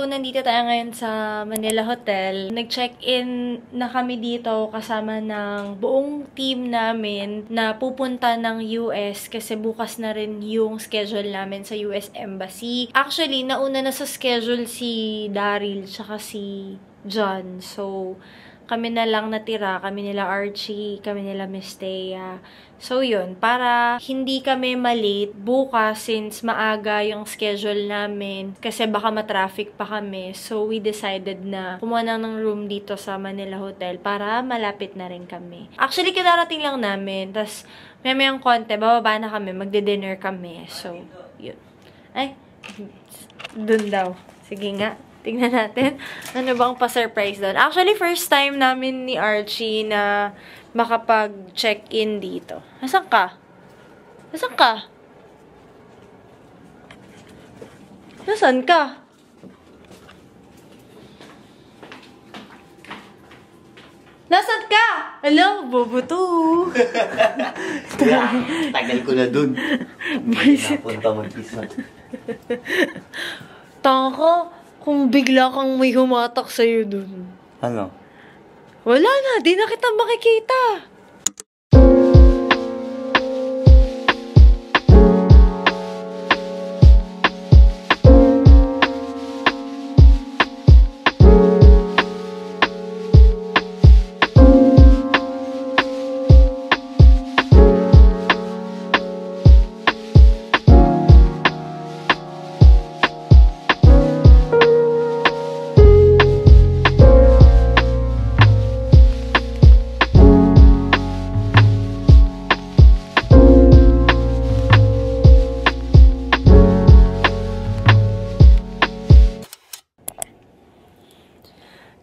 nandito tayo ngayon sa Manila Hotel. Nag-check-in na kami dito kasama ng buong team namin na pupunta ng US kasi bukas na rin yung schedule namin sa US Embassy. Actually, nauna na sa schedule si Daryl tsaka si John. So, kami na lang natira. Kami nila Archie, kami nila Miss Thea. So, yun. Para hindi kami malate bukas since maaga yung schedule namin kasi baka matraffic pa kami. So, we decided na kumuha na ng room dito sa Manila Hotel para malapit na rin kami. Actually, kadarating lang namin. Tapos, may konti, bababa na kami. Magde-dinner kami. So, yun. Ay, dun daw. Sige nga. Tingnan natin. Ano bang pa-surprise doon? Actually, first time namin ni Archie na makapag-check-in dito. Nasaan ka? Nasaan ka? Nasaan ka? Nasaan ka? Hello, bobo to. Tagal ko na dun. Napunta mag-isa. Tanga kung bigla kang may humatak sa'yo dun. Ano? Wala na, di na kita makikita.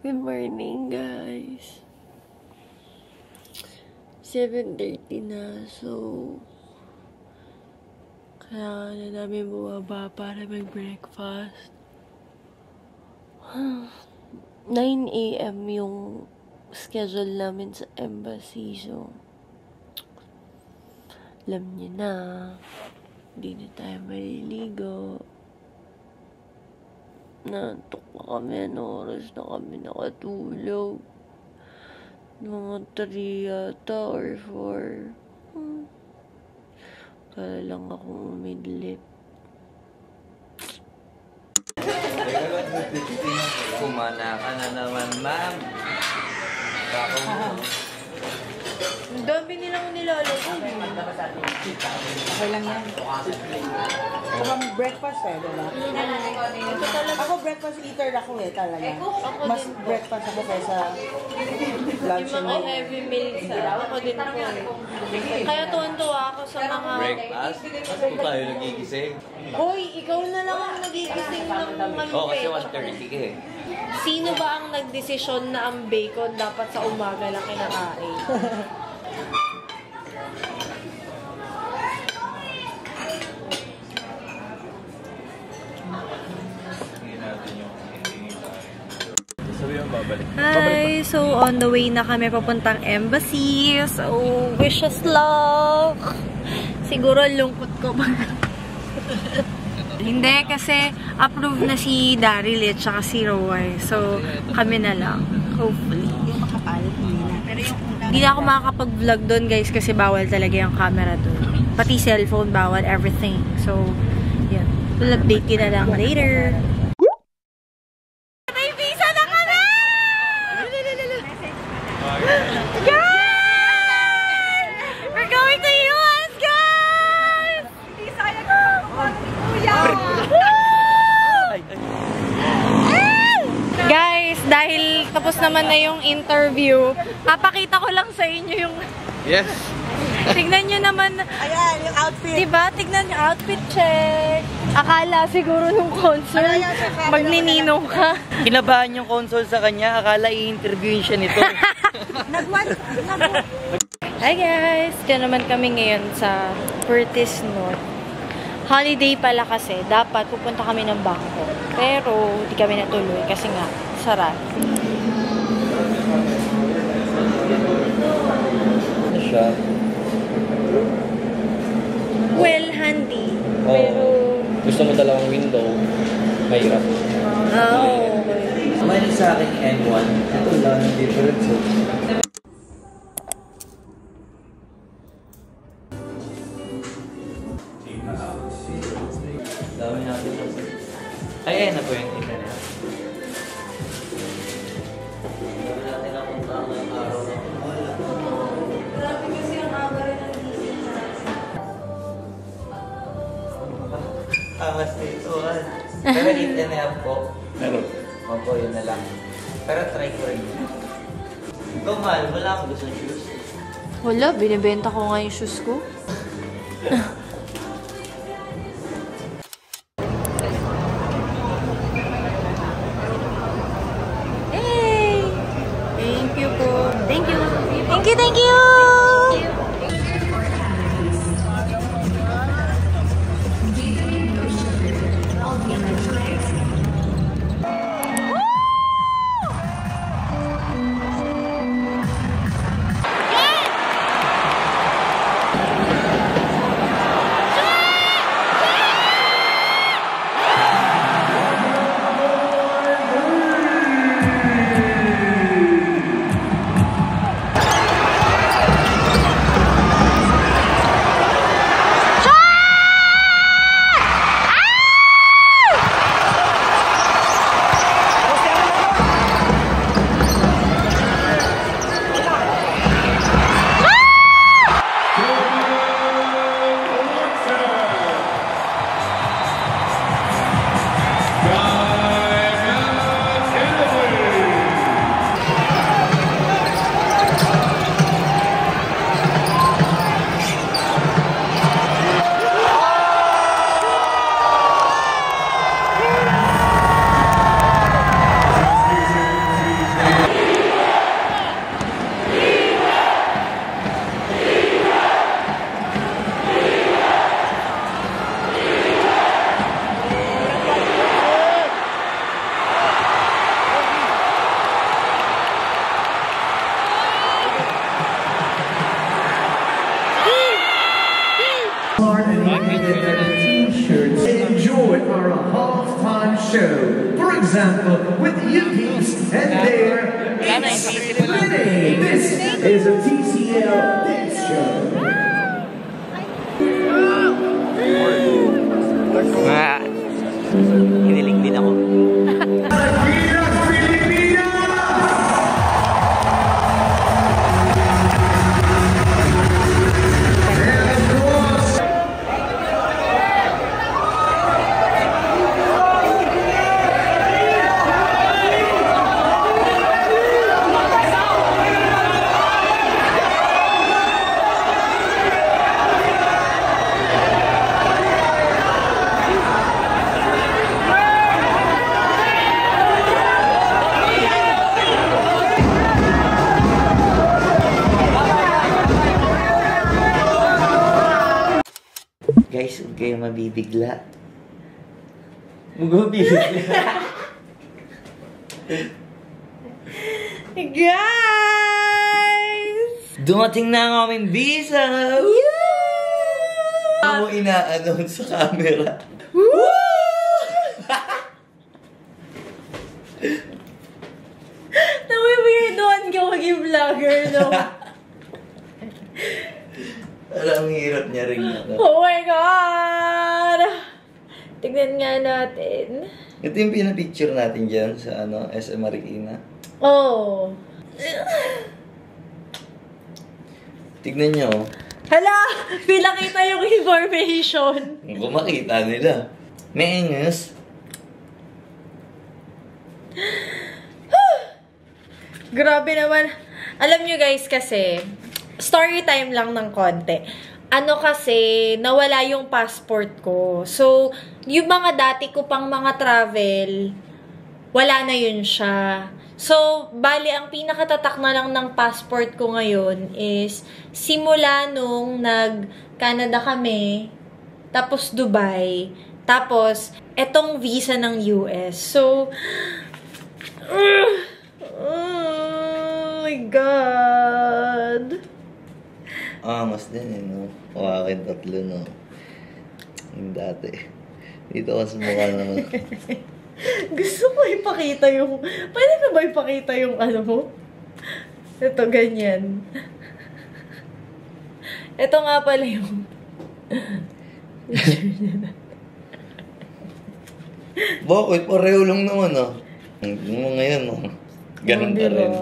Good morning, guys. 7:30 na, so kailangan na namin bumaba para mag-breakfast. 9 AM yung schedule namin sa embassy, so alam niyo na, hindi na tayo maliligo. Nantok pa kami, oras na kami nakatulog. Mga 3 yata or 4. Kala lang akong umidlip. Kumana ka na naman, ma'am. Ang dami nilang nilalagay. Okay lang yan. Parang breakfast diba? Ako breakfast eater ako talaga. Mas breakfast ako kaysa lunch Yung mga heavy meals ako din po. Kaya tuwan-tuwa ako sa mga... Breakfast? Kung tayo nagigising. Hoy, ikaw na lang ang nagigising ng mga Oo, kasi 1:30 ka eh. Sino ba ang nagdesisyon na ang bacon dapat sa umaga lang kinakain? Hi! So, on the way na kami papuntang embassy. So, wish us luck! Siguro lungkot ko ba? Hindi, kasi approve na si Daryl at saka si Roy. So, kami na lang. Hopefully. Hindi na ako makakapag-vlog doon, guys, kasi bawal talaga yung camera doon. Pati cellphone, bawal, everything. So, yun. We'll update you na lang later. May visa na kami! Guys! We're going to US, guys! Visa na ko! Guys, dahil tapos naman na yung interview, papakita ko lang sa inyo yung... Yes! Tignan nyo naman... Ayan, yung outfit. Diba? Tignan nyo, outfit check. Akala siguro nung consul, magnininong ka. Kinabahan yung consul sa kanya, akala i-interviewin siya nito. Hi guys! Diyan naman kami ngayon sa Curtis North. Holiday pala kasi, dapat pupunta kami ng Bangkok. Pero, di kami natuloy kasi nga, sarap. Ano siya? Well, handy. Oh. Pero, gusto mo dalawang window, mahirap. Oh, okay. Kumain sa akin M1. Ito lang, different so. Dami natin. Ay, ayun na po yung internet. Dami natin napunta ng araw na wala. Grabe kasi ang aga rin ng gising natin. Angas nito, Pero 8.5 po. Meron. Opo, yun na lang. Pero try ko rin. Ikaw, mahal, wala akong gusto ng shoes. Wala, binibenta ko nga yung shoes ko. Hey! Thank you po. Thank you. Thank you, thank you! Enjoy our halftime show. For example, with Yuppies and their Winning. This is a TCL Dance Show. Hiniling din ako. Guys, huwag kayo mabibigla. Mabibigla. Guys! Dumating na ang aming visa! Ako ina-announce sa camera. Nawiwirdoan ka maging vlogger, no? Alam, ang hirap niya rin na. Oh my God! Tignan nga natin. Ito yung pinapicture natin dyan sa SM Marikina. Oh. Tignan nyo. Hala! Pinakita yung information. Kung makita nila. May enges. Grabe naman. Alam nyo guys kasi, story time lang ng konti. Ano kasi, nawala yung passport ko. So, yung mga dati ko pang mga travel, wala na yun siya. So, bali, ang pinakatatak na lang ng passport ko ngayon is, simula nung nag-Canada kami, tapos Dubai, tapos, etong visa ng US. So, oh my God. Mas din no? O akin tatlo, no? Yung dati. Dito ka sa mukha naman. Gusto ko ipakita yung... Pwede ka ba ipakita yung ano mo? Ito, ganyan. Ito nga pala yung... Bakit? Pareho lang naman ah. Yung mga yan ah. Ganun pa rin.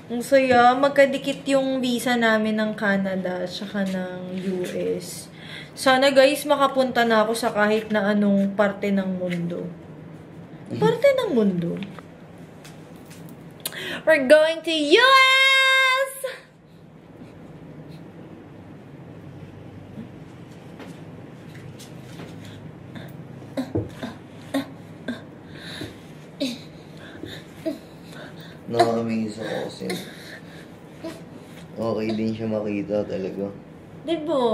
Ang saya, magkadikit yung visa namin ng Canada at saka ng US. Sana guys, makapunta na ako sa kahit na anong parte ng mundo. Parte ng mundo. We're going to US! Nakakamiss ako kasi. Okay din siya makita talaga. Diba?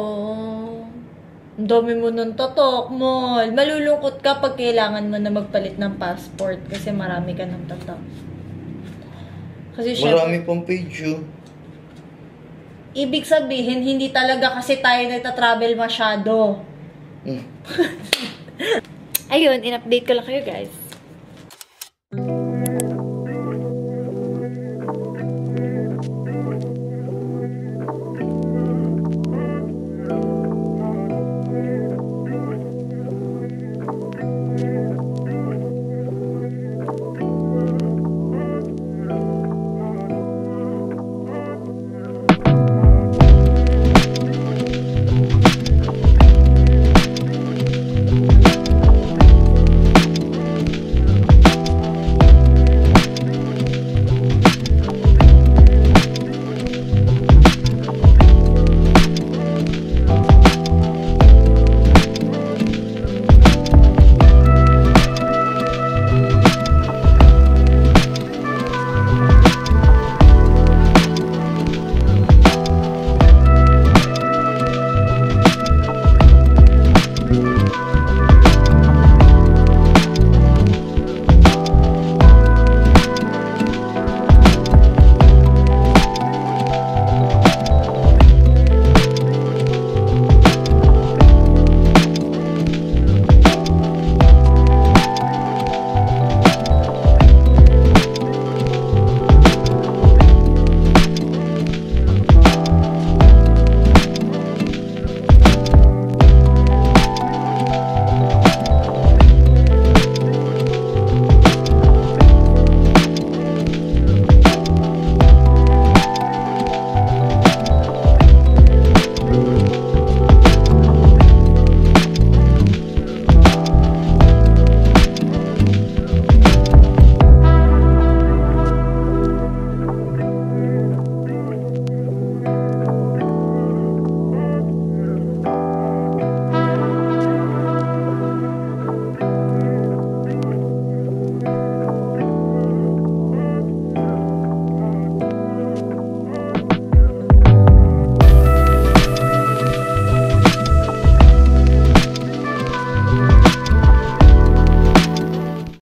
Ang dami mo ng tatak, Mal. Malulungkot ka pag kailangan mo na magpalit ng passport kasi marami ka ng tatak. Kasi Marami pang page oh. Ibig sabihin, hindi talaga kasi tayo nagta-travel masyado. Ayun, in-update ko lang kayo guys.